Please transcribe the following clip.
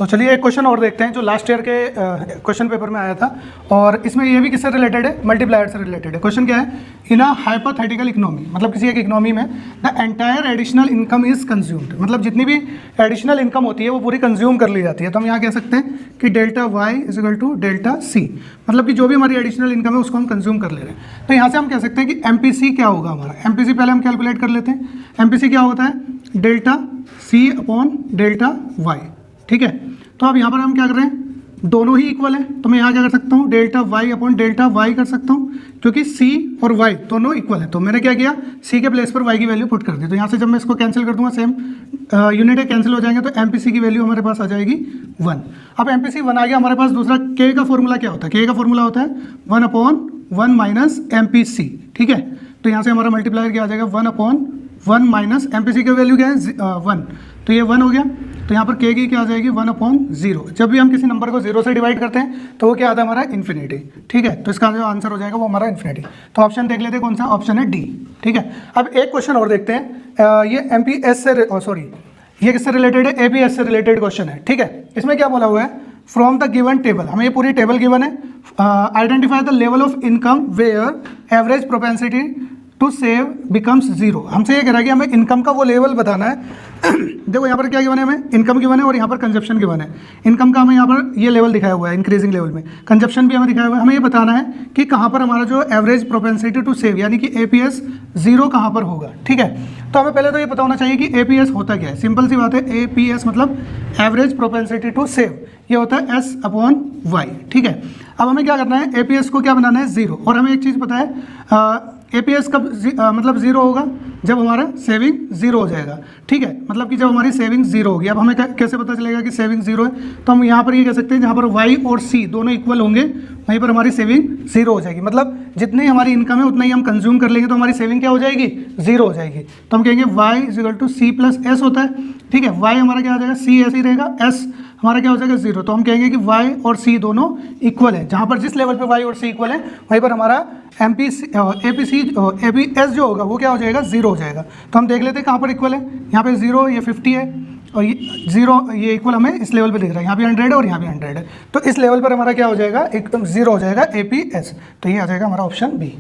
तो चलिए एक क्वेश्चन और देखते हैं जो लास्ट ईयर के क्वेश्चन पेपर में आया था, और इसमें ये भी किससे रिलेटेड है, मल्टीप्लायर से रिलेटेड है। क्वेश्चन क्या है, इन अ हाइपोथेटिकल इकोनॉमी, मतलब किसी एक इकोनॉमी में the entire additional income is consumed, मतलब जितनी भी एडिशनल इनकम होती है वो पूरी कंज्यूम कर ली जाती है। तो हम यहाँ कह सकते हैं कि delta Y is equal to delta C, मतलब कि जो भी हमारी एडिशनल इनकम है उसको हम कंज्यूम कर ले रहे हैं। तो यहाँ से हम कह सकते हैं कि एमपीसी क्या होगा हमारा। एमपीसी पहले हम कैलकुलेट कर लेते हैं। एमपीसी क्या होता है, delta C upon delta Y, ठीक है। तो अब यहाँ पर हम क्या कर रहे हैं, दोनों ही इक्वल हैं, तो मैं यहाँ क्या कर सकता हूँ, delta Y upon delta Y कर सकता हूँ, क्योंकि सी और वाई दोनों इक्वल है। तो मैंने क्या किया, सी के प्लेस पर वाई की वैल्यू पुट कर दी। तो यहाँ से जब मैं इसको कैंसिल कर दूंगा, सेम यूनिट कैंसिल हो जाएंगे, तो एमपीसी की वैल्यू हमारे पास आ जाएगी 1। अब एमपीसी 1 आ गया हमारे पास। दूसरा के का फॉर्मूला क्या होता है, के का फॉर्मूला होता है 1/1 माइनस एमपीसी, ठीक है। तो यहाँ से हमारा मल्टीप्लायर क्या आ जाएगा, 1/1 माइनस एमपीसी की वैल्यू क्या है 1, तो ये 1 हो गया। तो यहाँ पर के की क्या आ जाएगी 1/0। जब भी हम किसी नंबर को 0 से डिवाइड करते हैं तो वो क्या आता है हमारा इन्फिनिटी, ठीक है। तो इसका जो आंसर हो जाएगा वो हमारा इन्फिनिटी। तो ऑप्शन देख लेते हैं कौन सा, ऑप्शन है डी, ठीक है। अब एक क्वेश्चन और देखते हैं, ये एमपीएस से सॉरी ये किससे रिलेटेड है, एपीएस से रिलेटेड क्वेश्चन है, ठीक है। इसमें क्या बोला हुआ है, फ्रॉम द गिवन टेबल, हमें ये पूरी टेबल गिवन है, identify the level of income where average propensity to save becomes 0। हमसे ये कह रहा है कि हमें इनकम का वो लेवल बताना है। देखो यहाँ पर क्या गिवन है, हमें इनकम गिवन है और यहाँ पर कंजप्शन गिवन है। इनकम का हमें यहाँ पर ये लेवल दिखाया हुआ है इंक्रीजिंग लेवल में, कंजप्शन भी हमें दिखाया हुआ है। हमें ये बताना है कि कहाँ पर हमारा जो एवरेज प्रोपेंसिटी टू सेव यानी कि एपीएस 0 कहाँ पर होगा, ठीक है। तो हमें पहले तो ये पता होना चाहिए कि एपीएस होता क्या है। सिंपल सी बात है, एपीएस मतलब एवरेज प्रोपेंसिटी टू सेव, ये होता है S/Y, ठीक है। अब हमें क्या करना है, एपीएस को क्या बनाना है 0, और हमें एक चीज़ पता है, एपीएस कब मतलब 0 होगा, जब हमारा सेविंग 0 हो जाएगा, ठीक है। मतलब कि जब हमारी सेविंग 0 होगी। अब हमें कैसे पता चलेगा कि सेविंग 0 है, तो हम यहाँ पर ये कह सकते हैं जहाँ पर वाई और सी दोनों इक्वल होंगे वहीं पर हमारी सेविंग 0 हो जाएगी। मतलब जितनी हमारी इनकम है उतना ही हम कंज्यूम कर लेंगे तो हमारी सेविंग क्या हो जाएगी, 0 हो जाएगी। तो हम कहेंगे Y is equal to C plus S होता है, ठीक है। वाई हमारा क्या आ जाएगा, सी ऐसे ही रहेगा, एस हमारा क्या हो जाएगा 0। तो हम कहेंगे कि y और c दोनों इक्वल है। जहाँ पर जिस लेवल पे y और c इक्वल है वहीं पर हमारा एपीएस जो होगा वो क्या हो जाएगा 0 हो जाएगा। तो हम देख लेते हैं कहाँ पर इक्वल है, यहाँ पे 0, ये 50 है, और ये 0 ये इक्वल हमें इस लेवल पे दिख रहा है, यहाँ भी 100 है और यहाँ भी 100 है। तो इस लेवल पर हमारा क्या हो जाएगा, एकदम 0 हो जाएगा एपीएस। तो ये आ जाएगा हमारा ऑप्शन बी।